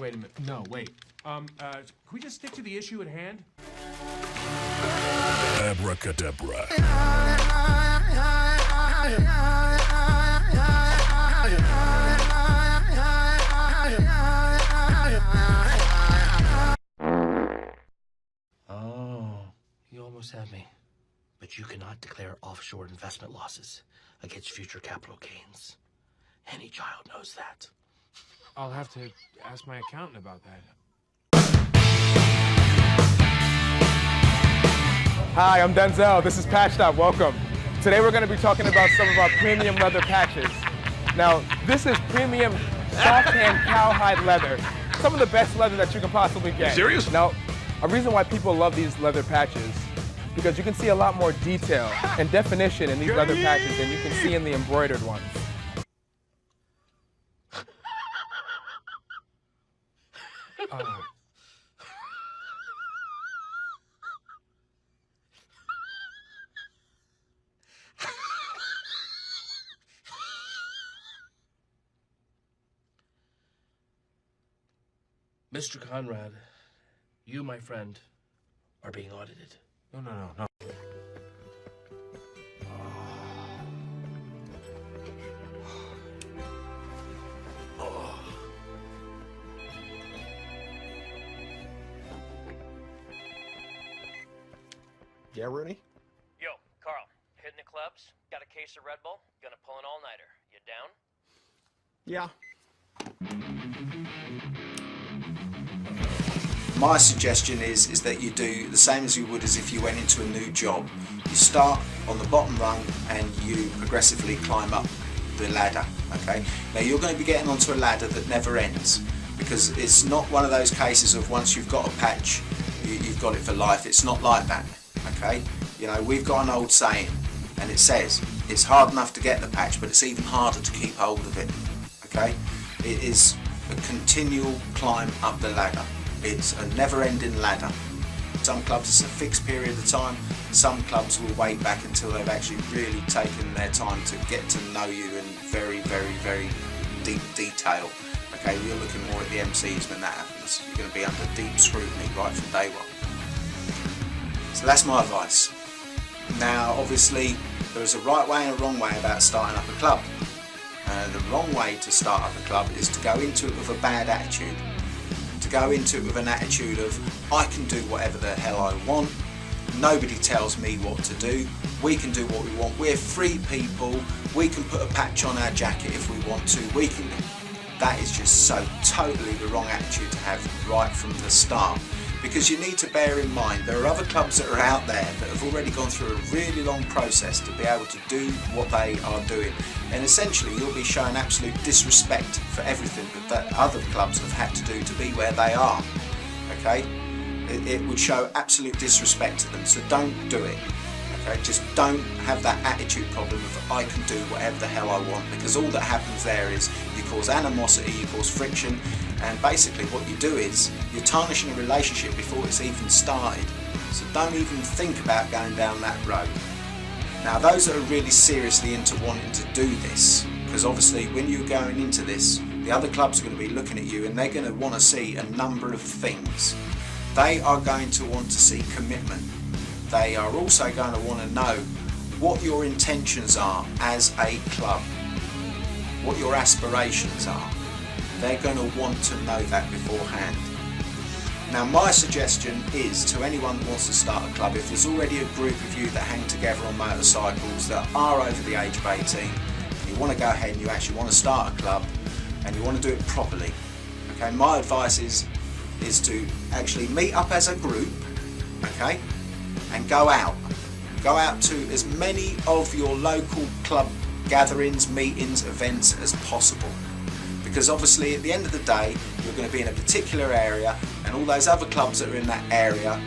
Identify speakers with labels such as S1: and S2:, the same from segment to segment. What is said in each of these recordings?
S1: Wait a minute. No, wait. Can we just stick to the issue at hand?
S2: Abracadabra.
S3: Oh, you almost had me. But you cannot declare offshore investment losses against future capital gains. Any child knows that.
S1: I'll have to ask my accountant about that.
S4: Hi, I'm Denzel. This is Patch Stop. Welcome. Today we're going to be talking about some of our premium leather patches. Now, this is premium soft-hand cowhide leather. Some of the best leather that you can possibly get.
S2: Serious?
S4: Now, a reason why people love these leather patches, because you can see a lot more detail and definition in these leather patches than you can see in the embroidered ones.
S3: Mr. Conrad, you, my friend, are being audited.
S1: No.
S5: Yeah, Rooney?
S6: Yo, Carl, hitting the clubs? Got a case of Red Bull? Gonna pull an all-nighter. You down?
S5: Yeah.
S7: My suggestion is that you do the same as you would as if you went into a new job. You start on the bottom rung and you progressively climb up the ladder, okay? Now you're going to be getting onto a ladder that never ends, because it's not one of those cases of once you've got a patch, you've got it for life. It's not like that, okay? You know, we've got an old saying and it says, it's hard enough to get the patch, but it's even harder to keep hold of it, okay? It is a continual climb up the ladder. It's a never-ending ladder. Some clubs it's a fixed period of time. Some clubs will wait back until they've actually really taken their time to get to know you in very, very, very deep detail. Okay, you're looking more at the MCs when that happens. You're going to be under deep scrutiny right from day one. So that's my advice. Now, obviously, there is a right way and a wrong way about starting up a club. The wrong way to start up a club is to go into it with a bad attitude. To go into it with an attitude of, I can do whatever the hell I want, nobody tells me what to do, we can do what we want, we're free people, we can put a patch on our jacket if we want to, we can... That is just so totally the wrong attitude to have right from the start. Because you need to bear in mind there are other clubs that are out there that have already gone through a really long process to be able to do what they are doing, and essentially you'll be showing absolute disrespect for everything that other clubs have had to do to be where they are. Okay, it would show absolute disrespect to them, so don't do it. Okay, just don't have that attitude problem of I can do whatever the hell I want, because all that happens there is you cause animosity, you cause friction, and basically what you do is you're tarnishing a relationship before it's even started. So don't even think about going down that road. Now those that are really seriously into wanting to do this, because obviously when you're going into this, the other clubs are going to be looking at you and they're going to want to see a number of things. They are going to want to see commitment. They are also going to want to know what your intentions are as a club, what your aspirations are. They're going to want to know that beforehand. Now my suggestion is to anyone that wants to start a club, if there's already a group of you that hang together on motorcycles that are over the age of 18, and you want to go ahead and you actually want to start a club and you want to do it properly, okay, my advice is to actually meet up as a group, okay, and go out to as many of your local club gatherings, meetings, events as possible. Because obviously at the end of the day you're going to be in a particular area, and all those other clubs that are in that area,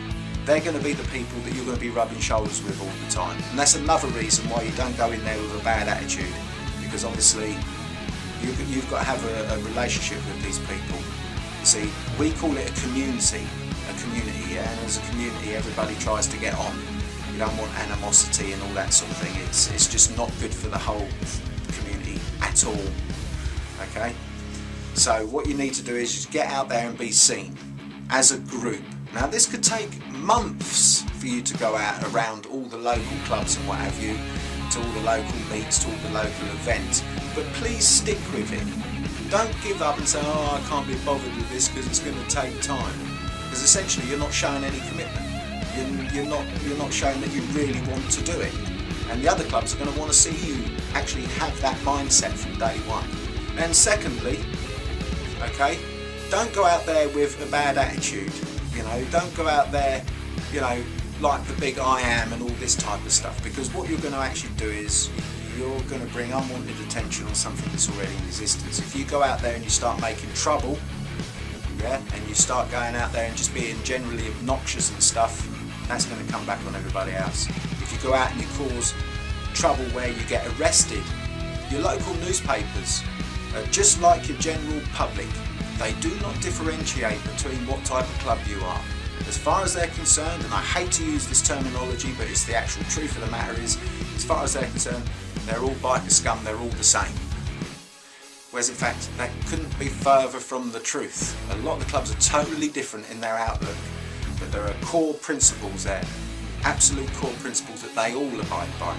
S7: they're going to be the people that you're going to be rubbing shoulders with all the time. And that's another reason why you don't go in there with a bad attitude, because obviously you've got to have a relationship with these people. See, we call it a community, yeah? And as a community everybody tries to get on. You don't want animosity and all that sort of thing. It's just not good for the whole community at all. Okay? So what you need to do is just get out there and be seen as a group. Now this could take months for you to go out around all the local clubs and what have you, to all the local meets, to all the local events, but please stick with it. Don't give up and say, oh, I can't be bothered with this because it's going to take time. Because essentially you're not showing any commitment. You're not showing that you really want to do it. And the other clubs are going to want to see you actually have that mindset from day one. And secondly, okay, don't go out there with a bad attitude. You know, don't go out there, you know, like the big I am and all this type of stuff, because what you're going to actually do is you're going to bring unwanted attention on something that's already in existence. If you go out there and you start making trouble, yeah, and you start going out there and just being generally obnoxious and stuff, that's going to come back on everybody else. If you go out and you cause trouble where you get arrested, your local newspapers, just like your general public, they do not differentiate between what type of club you are. As far as they're concerned, and I hate to use this terminology, but it's the actual truth of the matter is, as far as they're concerned, they're all biker scum, they're all the same. Whereas in fact, that couldn't be further from the truth. A lot of the clubs are totally different in their outlook, but there are core principles there, absolute core principles that they all abide by.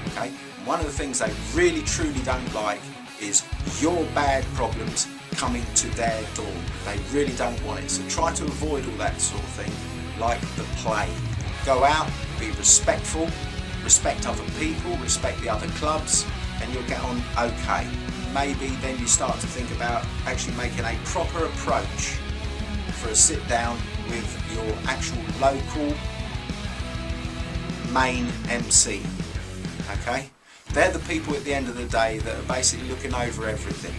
S7: Okay? And one of the things they really truly don't like is your bad problems coming to their door. They really don't want it. So try to avoid all that sort of thing, like the plague. Go out, be respectful, respect other people, respect the other clubs, and you'll get on okay. Maybe then you start to think about actually making a proper approach for a sit down with your actual local main MC. Okay? They're the people at the end of the day that are basically looking over everything.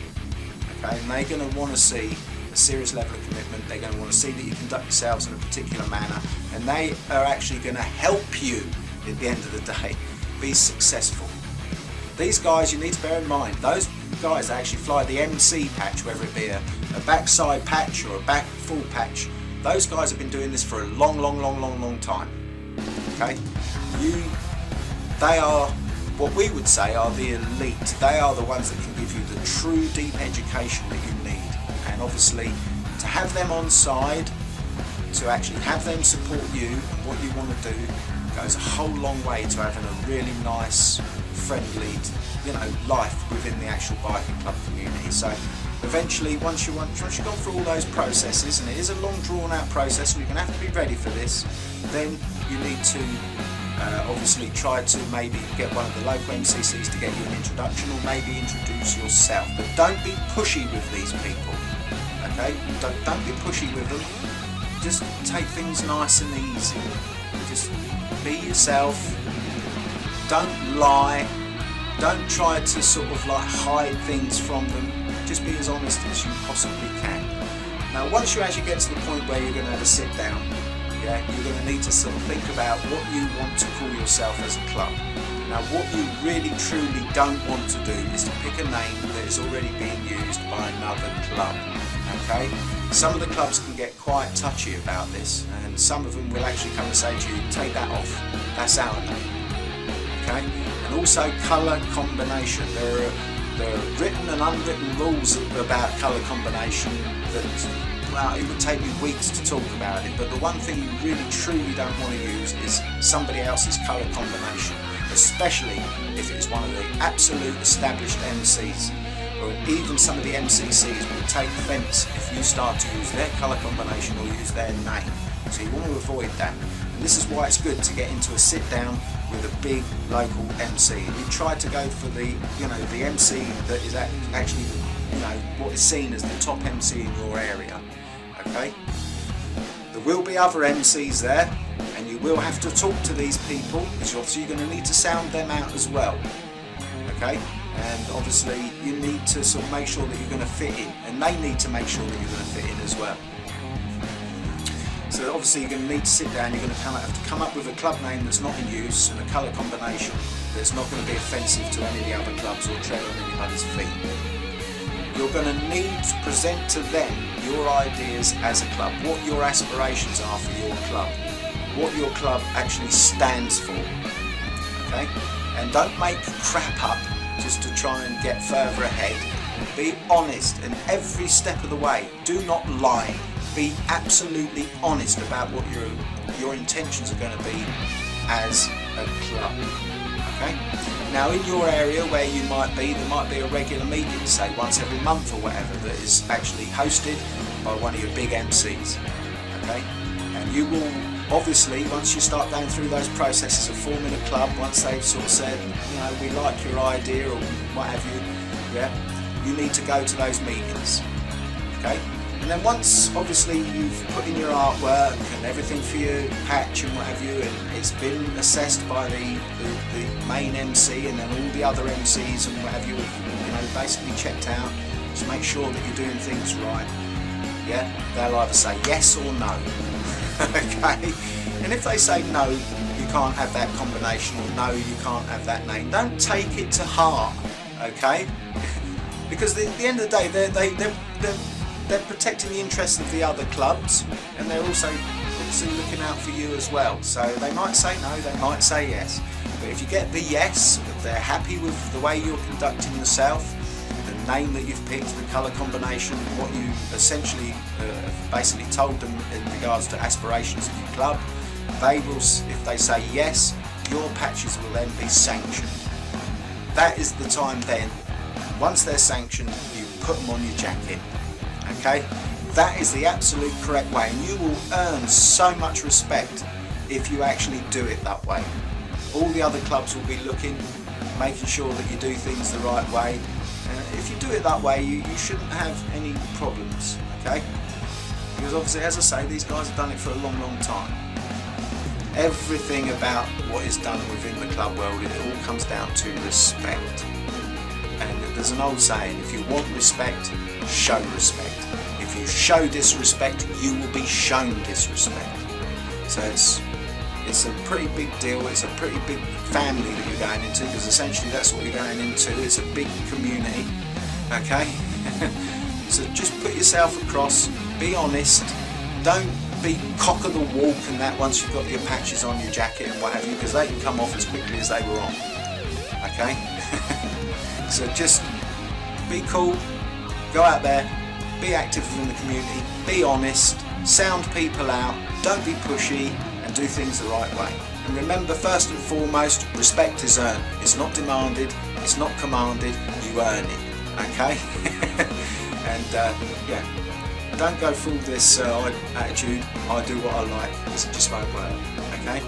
S7: Okay? And they're going to want to see a serious level of commitment. They're going to want to see that you conduct yourselves in a particular manner, and they are actually going to help you at the end of the day be successful. These guys, you need to bear in mind, those guys that actually fly the MC patch, whether it be a backside patch or a back full patch, those guys have been doing this for a long time. Okay? They are what we would say are the elite. They are the ones that can give you the true deep education that you need. And obviously, to have them on side, to actually have them support you and what you want to do, goes a whole long way to having a really nice, friendly, life within the actual biking club community. So eventually, once you've gone through all those processes, and it is a long drawn out process, and you're going to have to be ready for this, then you need to obviously try to maybe get one of the local MCCs to get you an introduction, or maybe introduce yourself. But don't be pushy with these people, okay? Don't be pushy with them. Just take things nice and easy. Just be yourself. Don't lie. Don't try to sort of like hide things from them. Just be as honest as you possibly can. Now, once you actually get to the point where you're going to have a sit down, yeah, you're going to need to sort of think about what you want to call yourself as a club. Now, what you really truly don't want to do is to pick a name that is already being used by another club. Okay? Some of the clubs can get quite touchy about this, and some of them will actually come and say to you, take that off, that's our name. Okay? And also colour combination. There are written and unwritten rules about colour combination that, well, it would take me weeks to talk about it, but the one thing you really truly don't want to use is somebody else's colour combination, especially if it is one of the absolute established MCs, or even some of the MCCs will take offence if you start to use their colour combination or use their name. So you want to avoid that. And this is why it's good to get into a sit down with a big local MC. And you try to go for the MC that is actually, what is seen as the top MC in your area. Okay? There will be other MCs there, and you will have to talk to these people, because obviously you're going to need to sound them out as well. Okay? And obviously you need to sort of make sure that you're going to fit in, and they need to make sure that you're going to fit in as well. So obviously you're going to need to sit down, you're going to have to come up with a club name that's not in use and a colour combination that's not going to be offensive to any of the other clubs or tread on anybody's feet. You're going to need to present to them your ideas as a club, what your aspirations are for your club, what your club actually stands for. Okay? And don't make crap up just to try and get further ahead. Be honest, and every step of the way. Do not lie. Be absolutely honest about what your intentions are going to be as a club. Okay? Now, in your area where you might be, there might be a regular meeting, say once every month or whatever, that is actually hosted by one of your big MCs. Okay? And you will obviously, once you start going through those processes of forming a club, once they've sort of said, you know, we like your idea or what have you, yeah, you need to go to those meetings. Okay? And then once, obviously, you've put in your artwork and everything for your patch and what have you, and it's been assessed by the main MC, and then all the other MCs and what have you, basically checked out to make sure that you're doing things right. Yeah, they'll either say yes or no. Okay? And if they say no, you can't have that combination, or no, you can't have that name, don't take it to heart. Okay? Because at the end of the day, they're protecting the interests of the other clubs, and they're also obviously looking out for you as well. So they might say no, they might say yes. But if you get the yes, that they're happy with the way you're conducting yourself, the name that you've picked, the colour combination, what you essentially basically told them in regards to aspirations of your club, they will, if they say yes, your patches will then be sanctioned. That is the time then, once they're sanctioned, you put them on your jacket. Okay? That is the absolute correct way, and you will earn so much respect if you actually do it that way. All the other clubs will be looking, making sure that you do things the right way. If you do it that way, you shouldn't have any problems, okay? Because obviously, as I say, these guys have done it for a long, long time. Everything about what is done within the club world, it all comes down to respect. And there's an old saying, if you want respect, show respect. If you show disrespect, you will be shown disrespect. So it's a pretty big deal, it's a pretty big family that you're going into, because essentially that's what you're going into. It's a big community, okay? So just put yourself across, be honest, don't be cock of the walk and that once you've got your patches on your jacket and what have you, because they can come off as quickly as they were on, okay? So just be cool, go out there, be active within the community, be honest, sound people out, don't be pushy, and do things the right way. And remember, first and foremost, respect is earned. It's not demanded, it's not commanded, you earn it, okay? And yeah, don't go full this attitude, I do what I like, because it just won't work, okay?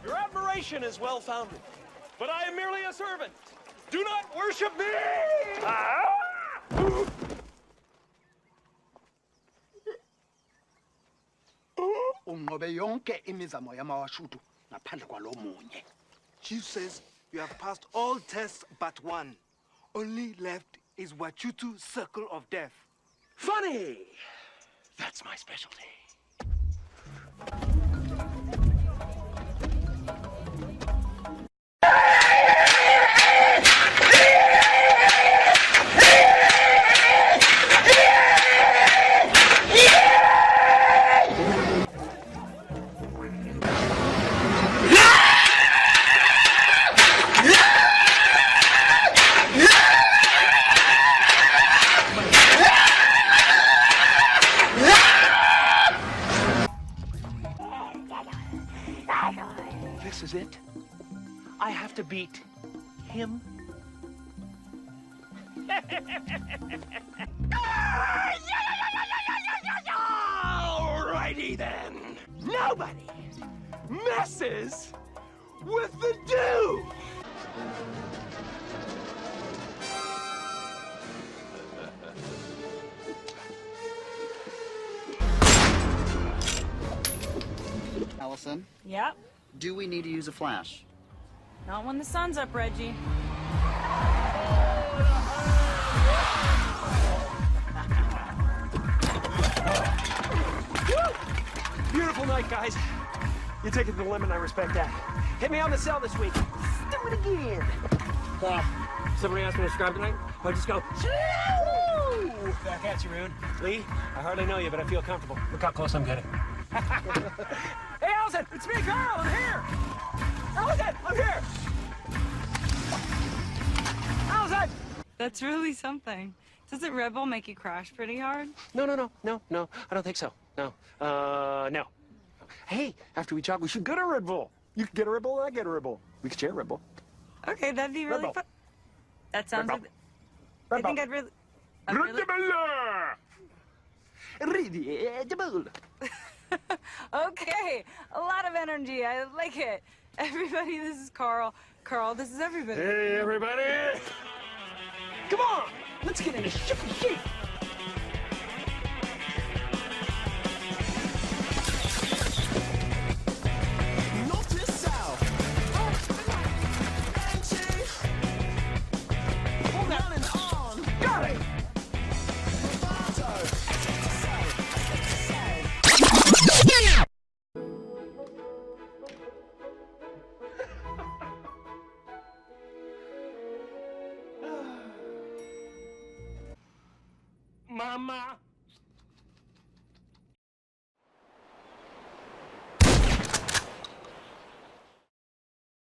S2: Your admiration is well-founded, but I am merely a servant. Do not worship me!
S8: Chief says you have passed all tests but one. Only left is Wachutu Circle of Death.
S2: Funny! That's my specialty. This is it. I have to beat him. Alrighty then. Nobody messes with the dude.
S9: Allison,
S10: Yep.
S9: do we need to use a flash?
S10: Not when the sun's up, Reggie.
S2: Beautiful night, guys. You take it to the limit, and I respect that. Hit me on the cell this week. Let's do it again. Somebody asked me to describe tonight? I'll just go, shoo! Back at you, Rune. Lee, I hardly know you, but I feel comfortable. Look how close I'm getting. Hey, Allison, it's me, Carl. I'm here. Allison, I'm here. Allison!
S10: That's really something. Doesn't Red Bull make you crash pretty hard?
S2: No, I don't think so. No. No. Hey, after we jog, we should get a Red Bull. You can get a Red Bull, and I get a Red Bull. We could share a Red Bull.
S10: Okay, that'd be really
S2: Bull.
S10: fun. That sounds
S2: Red
S10: like...
S2: Bull.
S10: I think I'd really...
S2: Red Bull.
S10: Okay, a lot of energy. I like it. Everybody, this is Carl. Carl, this is everybody.
S2: Hey, everybody. Come on, let's get into shape. Got it. Mama.